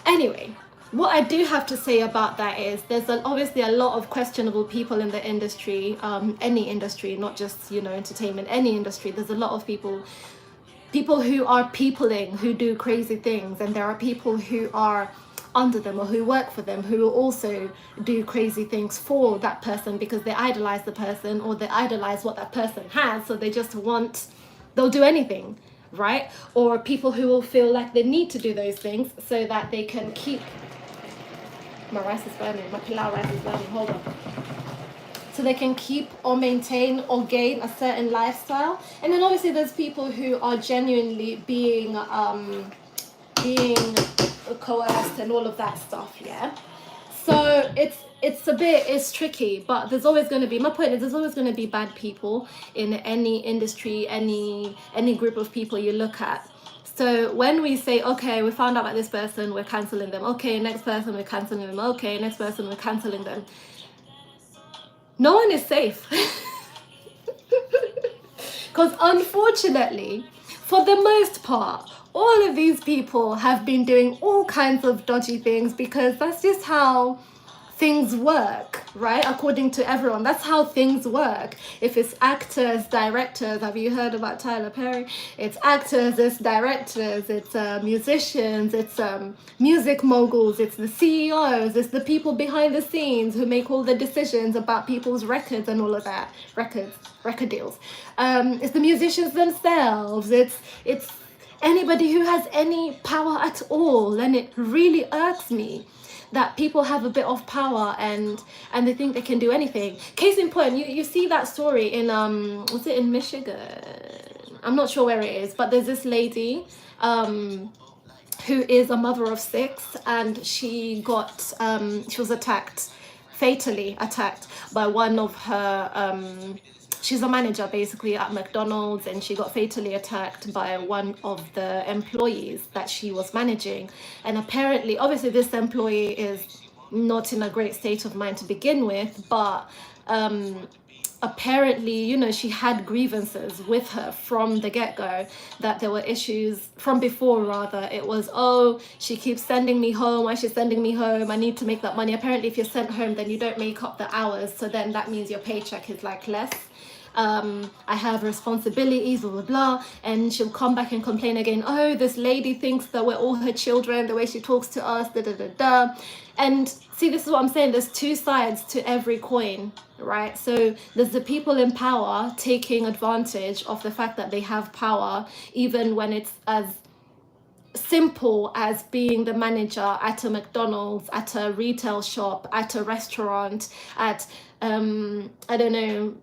S2: Anyway, what I do have to say about that is there's obviously a lot of questionable people in the industry, any industry, not just, you know, entertainment, any industry. There's a lot of people who are peopling, who do crazy things, and there are people who are under them or who work for them who will also do crazy things for that person because they idolize the person or they idolize what that person has, so they just they'll do anything, right? Or people who will feel like they need to do those things so that they can keep, my rice is burning, my pilau rice is burning, hold on. So they can keep or maintain or gain a certain lifestyle. And then obviously there's people who are genuinely being coerced and all of that stuff, yeah? So it's tricky, but there's always going to be, my point is there's always going to be bad people in any industry, any group of people you look at. So when we say, okay, we found out about this person, we're cancelling them. Okay, next person, we're cancelling them. Okay, next person, we're cancelling them. No one is safe. Because unfortunately, for the most part, all of these people have been doing all kinds of dodgy things because that's just how things work, right? According to everyone, that's how things work. If it's actors, directors, have you heard about Tyler Perry? It's actors, it's directors, it's musicians, it's music moguls, it's the CEOs, it's the people behind the scenes who make all the decisions about people's records and all of that, record deals. It's the musicians themselves, it's anybody who has any power at all, and it really irks me that people have a bit of power and they think they can do anything. Case in point, you see that story in was it in Michigan? I'm not sure where it is, but there's this lady who is a mother of 6, and she got she was fatally attacked by one of her she's a manager basically at McDonald's, and she got fatally attacked by one of the employees that she was managing. And apparently, obviously this employee is not in a great state of mind to begin with, but apparently, you know, she had grievances with her from the get-go, that there were issues from before. Rather, it was, oh, she keeps sending me home, why is she sending me home, I need to make that money. Apparently if you're sent home, then you don't make up the hours, so then that means your paycheck is like less. I have responsibilities, blah blah blah. And she'll come back and complain again, oh, this lady thinks that we're all her children, the way she talks to us, da da da da. And see, this is what I'm saying, there's two sides to every coin, right? So there's the people in power taking advantage of the fact that they have power, even when it's as simple as being the manager at a McDonald's, at a retail shop, at a restaurant, at I don't know,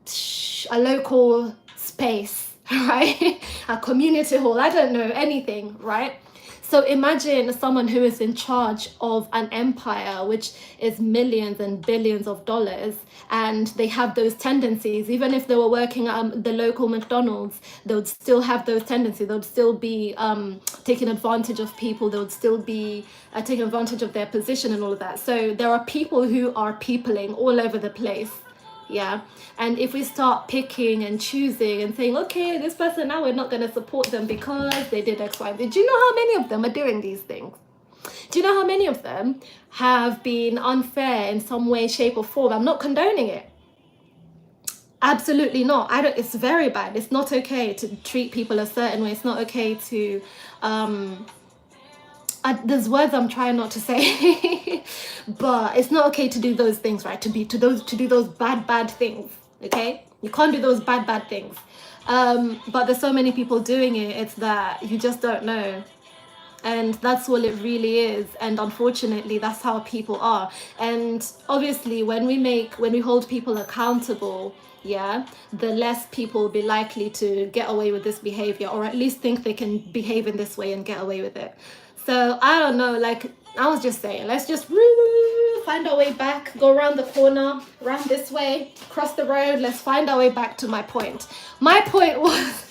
S2: a local space, right? A community hall, I don't know, anything, right? So imagine someone who is in charge of an empire, which is millions and billions of dollars, and they have those tendencies. Even if they were working at the local McDonald's, they would still have those tendencies. They would still be taking advantage of people. They would still be taking advantage of their position and all of that. So there are people who are peopling all over the place. Yeah, and if we start picking and choosing and saying, okay, this person, now we're not going to support them because they did X, Y, Z. Do you know how many of them are doing these things? Do you know how many of them have been unfair in some way, shape or form? I'm not condoning it. Absolutely not. It's very bad. It's not okay to treat people a certain way. It's not okay to there's words I'm trying not to say, but it's not okay to do those things, right? To do those bad things. Okay, you can't do those bad things. But there's so many people doing it. It's that you just don't know, and that's all it really is. And unfortunately, that's how people are. And obviously, when we hold people accountable, yeah, the less people will be likely to get away with this behavior, or at least think they can behave in this way and get away with it. So I don't know, like I was just saying, let's just find our way back, go around the corner, run this way, cross the road, let's find our way back to my point. My point was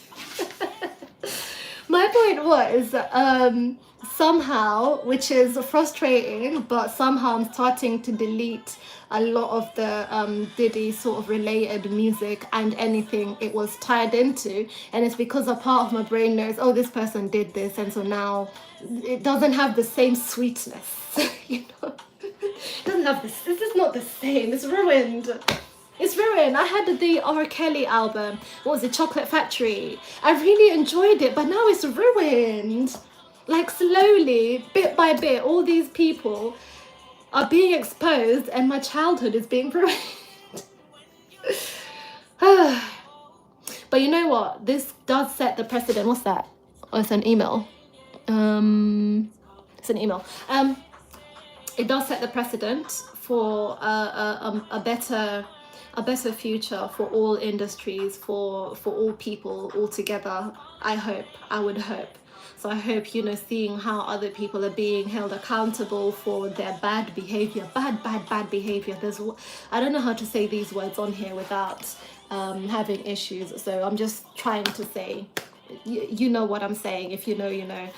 S2: somehow, which is frustrating, but somehow I'm starting to delete a lot of the Diddy sort of related music and anything it was tied into, and it's because a part of my brain knows, oh, this person did this, and so now it doesn't have the same sweetness. You know, it doesn't have this is not the same. It's ruined. It's ruined. I had the R. Kelly album, what was it, Chocolate Factory. I really enjoyed it, but now it's ruined. Like slowly, bit by bit, all these people are being exposed and my childhood is being ruined. But you know what? This does set the precedent. What's that? Oh, it's an email. It's an email. It does set the precedent for a better future for all industries, for all people all together. I would hope. So I hope, you know, seeing how other people are being held accountable for their bad behavior, bad behavior. I don't know how to say these words on here without having issues. So I'm just trying to say, you know what I'm saying. If you know, you know.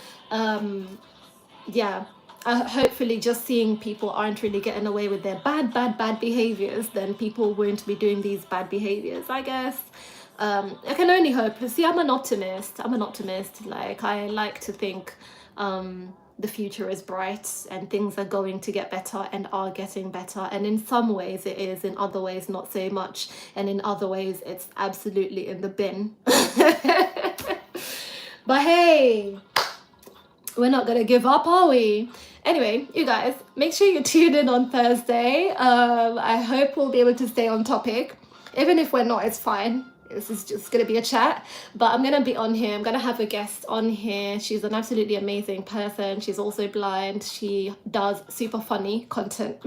S2: Yeah. Hopefully just seeing people aren't really getting away with their bad behaviors, then people won't be doing these bad behaviors, I guess. I can only hope. See, I'm an optimist. Like, I like to think the future is bright and things are going to get better and are getting better. And in some ways it is, in other ways not so much. And in other ways it's absolutely in the bin. But hey, we're not going to give up, are we? Anyway, you guys, make sure you tune in on Thursday. I hope we'll be able to stay on topic. Even if we're not, it's fine. This is just going to be a chat, but I'm going to be on here. I'm going to have a guest on here. She's an absolutely amazing person. She's also blind. She does super funny content.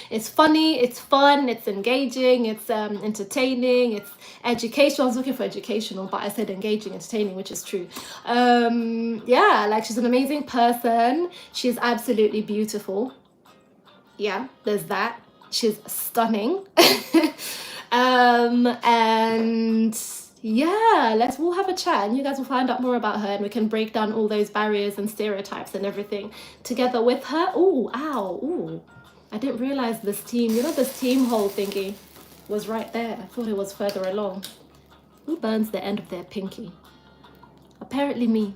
S2: It's funny, it's fun, it's engaging, it's entertaining, it's educational. I was looking for educational, but I said engaging, entertaining, which is true. Yeah, like she's an amazing person. She's absolutely beautiful. Yeah, there's that. She's stunning. And yeah, we'll have a chat and you guys will find out more about her and we can break down all those barriers and stereotypes and everything together with her. Oh, ow, ooh. I didn't realize this team, this team hole thingy was right there. I thought it was further along. Who burns the end of their pinky? Apparently me.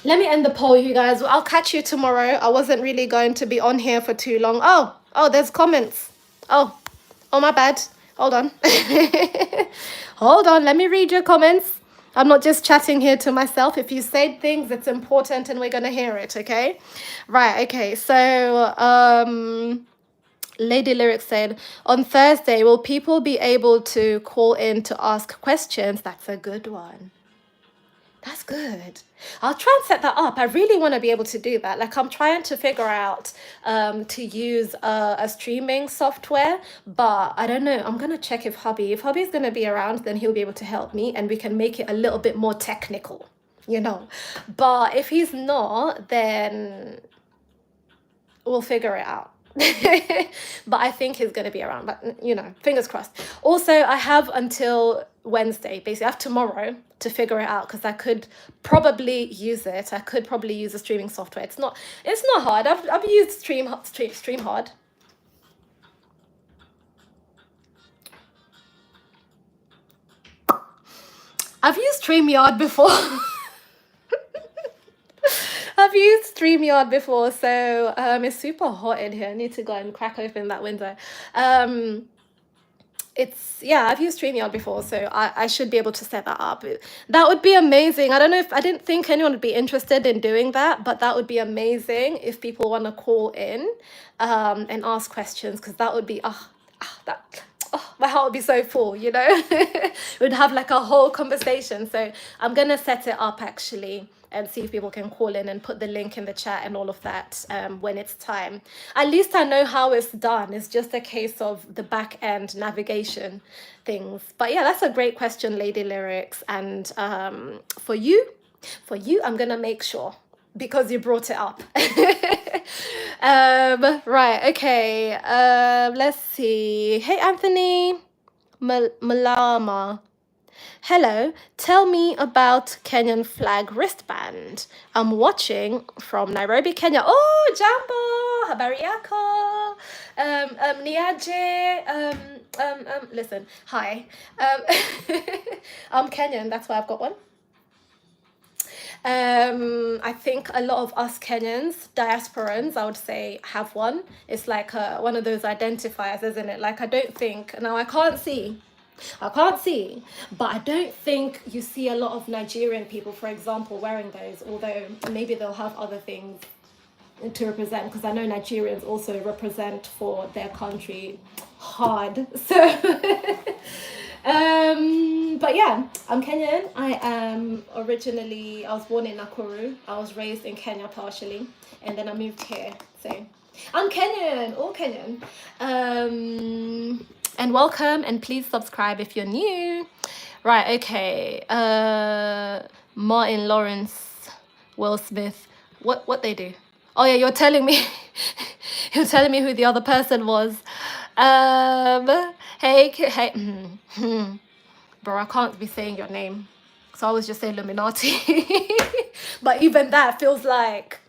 S2: Let me end the poll, you guys. I'll catch you tomorrow. I wasn't really going to be on here for too long. Oh, there's comments. Oh, my bad. Hold on. Hold on. Let me read your comments. I'm not just chatting here to myself. If you say things, it's important and we're going to hear it, okay? Right, okay. So, Lady Lyric said, on Thursday, will people be able to call in to ask questions? That's a good one. That's good. I'll try and set that up. I really want to be able to do that. Like I'm trying to figure out to use a streaming software, but I don't know. I'm going to check if Hubby's going to be around, then he'll be able to help me and we can make it a little bit more technical, But if he's not, then we'll figure it out. But I think he's going to be around, but fingers crossed. Also, I have until Wednesday, basically I have tomorrow to figure it out because I could probably use it. I could probably use a streaming software. It's not hard. I've used StreamHard. I've used StreamYard before. I've used StreamYard before, so it's super hot in here. I need to go and crack open that window. I've used StreamYard before, so I should be able to set that up. That would be amazing. I didn't think anyone would be interested in doing that, but that would be amazing if people want to call in and ask questions, because that would be my heart would be so full, We'd have like a whole conversation. So I'm gonna set it up actually and see if people can call in and put the link in the chat and all of that when it's time. At least I know how it's done. It's just a case of the back end navigation things. But yeah, that's a great question, Lady Lyrics. And for you, I'm gonna make sure because you brought it up. Right, okay. Let's see. Hey, Anthony Malama. Hello, tell me about Kenyan flag wristband. I'm watching from Nairobi, Kenya. Oh, Jambo, habari yako. Niaje. Listen, hi. I'm Kenyan, that's why I've got one. I think a lot of us Kenyans, diasporans, I would say, have one. It's like one of those identifiers, isn't it? Like I can't see, but I don't think you see a lot of Nigerian people, for example, wearing those, although maybe they'll have other things to represent, because I know Nigerians also represent for their country hard. So but yeah, I'm Kenyan. I was born in Nakuru. I was raised in Kenya partially, and then I moved here. So I'm Kenyan, all Kenyan. And welcome, and please subscribe if you're new. Right, okay. Martin Lawrence, Will Smith. What they do? Oh yeah, you're telling me who the other person was. Hey, bro, I can't be saying your name, so I was just saying Illuminati. But even that feels like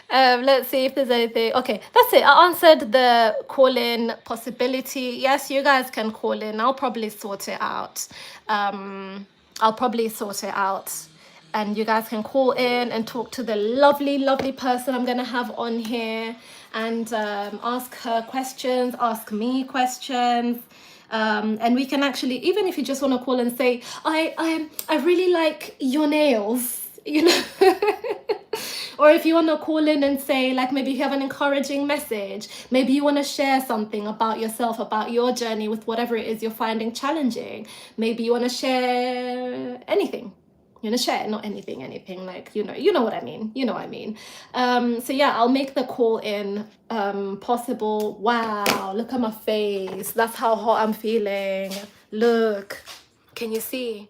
S2: let's see if there's anything. Okay, that's it. I answered the call-in possibility. Yes, you guys can call in. I'll probably sort it out. And you guys can call in and talk to the lovely, lovely person I'm gonna have on here, and ask her questions, ask me questions. And we can actually, even if you just want to call and say, I really like your nails, Or if you want to call in and say, like, maybe you have an encouraging message, maybe you want to share something about yourself, about your journey with whatever it is you're finding challenging. Maybe you want to share anything. You want to share, not anything, like, you know what I mean. You know what I mean. So yeah, I'll make the call in possible. Wow, look at my face. That's how hot I'm feeling. Look, can you see?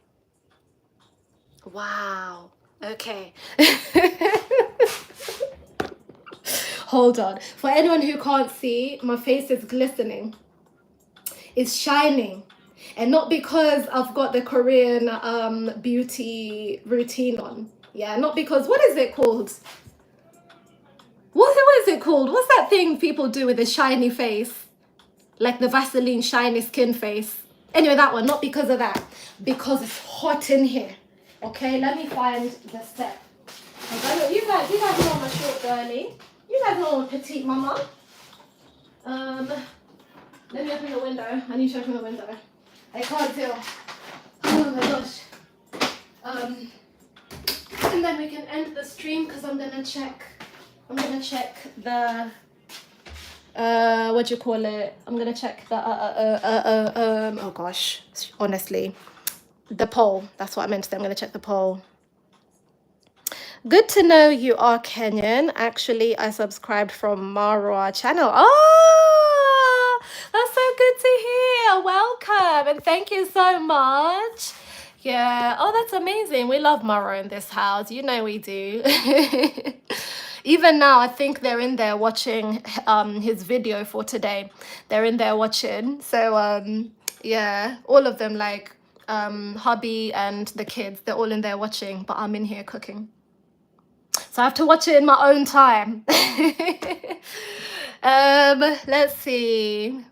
S2: Wow. Okay. Hold on. For anyone who can't see, my face is glistening. It's shining. And not because I've got the Korean beauty routine on. Yeah, not because, what is it called? What is it called? What's that thing people do with a shiny face? Like the Vaseline shiny skin face. Anyway, that one, not because of that. Because it's hot in here. Okay, let me find the step. You guys know I'm a short girly. You guys know I'm a petite mama. Let me open the window. I need to open the window. I can't feel. Oh my gosh. And then we can end the stream because I'm gonna check the what do you call it? I'm gonna check the oh gosh, honestly, the poll. That's what I meant to say. I'm gonna check the poll. Good to know you are Kenyan. Actually, I subscribed from Marwa channel. Oh, that's so good to hear. Welcome and thank you so much. Yeah. Oh, that's amazing. We love Marwa in this house. You know we do. Even now, I think they're in there watching his video for today. They're in there watching. So yeah, all of them, like hubby and the kids, they're all in there watching, but I'm in here cooking. So I have to watch it in my own time. Let's see.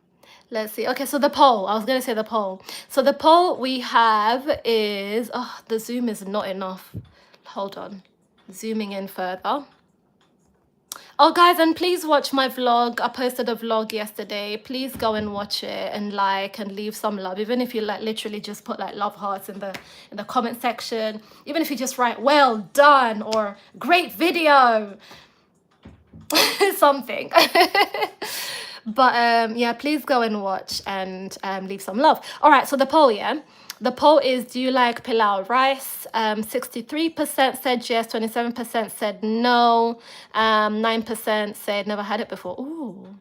S2: Okay, so the poll. I was going to say the poll. So the poll we have is... Oh, the zoom is not enough. Hold on. Zooming in further. Oh, guys, and please watch my vlog. I posted a vlog yesterday. Please go and watch it and like and leave some love. Even if you like literally just put like love hearts in the comment section. Even if you just write well done or great video. Something. But yeah, please go and watch and leave some love. All right, so the poll, yeah. The poll is, do you like pilau rice? 63% said yes, 27% said no, 9% said never had it before. Ooh.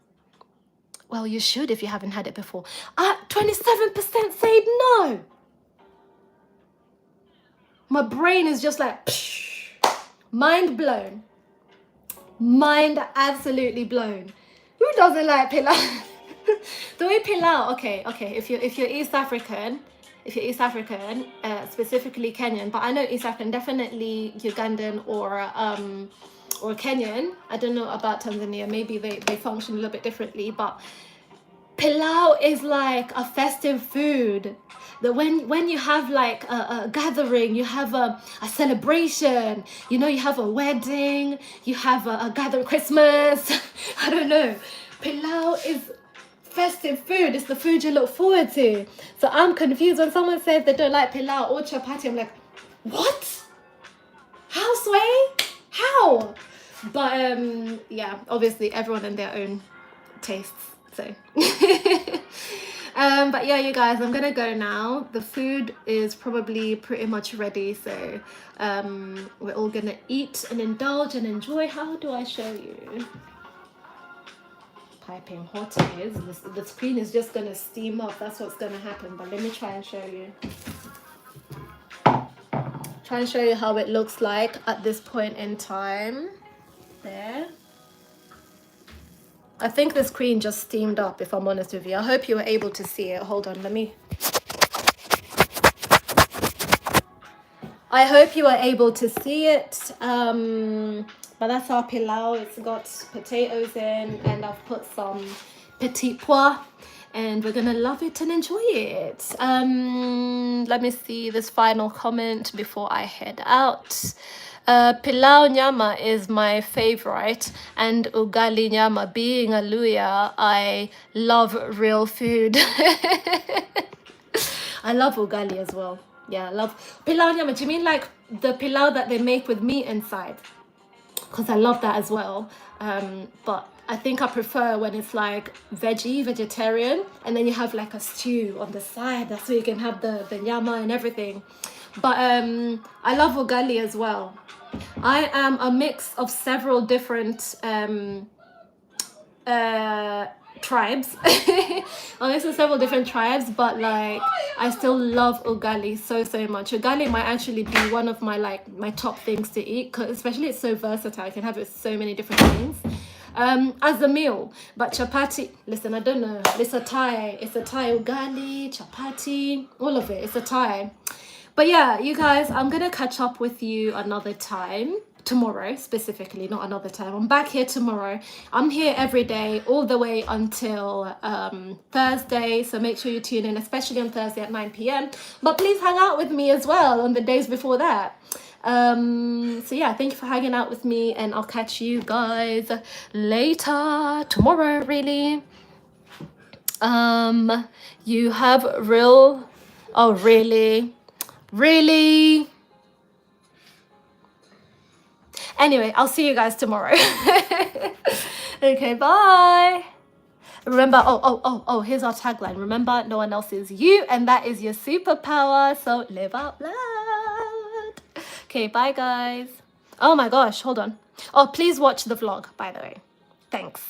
S2: Well, you should if you haven't had it before. 27% said no. My brain is just like, psh, mind blown. Mind absolutely blown. Who doesn't like pilau? The way pilau, okay, if you're East African, specifically Kenyan, but I know East African, definitely Ugandan or Kenyan. I don't know about Tanzania, maybe they function a little bit differently, but pilau is like a festive food. That when you have like a gathering, you have a celebration, you know, you have a wedding, you have a gathering, Christmas, I don't know. Pilau is festive food. It's the food you look forward to. So I'm confused when someone says they don't like pilau or chapati. I'm like, what? How, Sway? How? But yeah, obviously everyone in their own tastes. So but yeah, you guys, I'm gonna go now. The food is probably pretty much ready, so we're all gonna eat and indulge and enjoy. How do I show you? Piping hot it is. The screen is just gonna steam up. That's what's gonna happen. But let me try and show you. Try and show you how it looks like at this point in time. There. I think the screen just steamed up, if I'm honest with you. I hope you were able to see it. Hold on, let me... I hope you were able to see it. But that's our pilau. It's got potatoes in, and I've put some petit pois, and we're gonna love it and enjoy it. Let me see this final comment before I head out. Pilau nyama is my favorite, and ugali nyama. Being a Luya, I love real food. I love ugali as well. Yeah, I love pilau nyama. Do you mean like the pilau that they make with meat inside? because I love that as well. But I think I prefer when it's like vegetarian, and then you have like a stew on the side. That's where you can have the nyama and everything. But I love ugali as well. I am a mix of several different tribes. I listen to several different tribes, but like I still love ugali so much. Ugali might actually be one of my my top things to eat, because especially it's so versatile. I can have it with so many different things as a meal. But chapati, listen, I don't know, it's a Thai ugali, chapati, all of it, it's a Thai. But yeah, you guys, I'm gonna catch up with you another time. Tomorrow specifically, not another time. I'm back here tomorrow. I'm here every day all the way until Thursday, so make sure you tune in, especially on Thursday at 9 p.m. But please hang out with me as well on the days before that. So yeah, thank you for hanging out with me, and I'll catch you guys later, tomorrow really. You have real, oh really? Anyway, I'll see you guys tomorrow. Okay, bye. Remember, oh, here's our tagline. Remember, no one else is you, and that is your superpower. So live out loud. Okay, bye, guys. Oh my gosh, hold on. Oh, please watch the vlog, by the way. Thanks.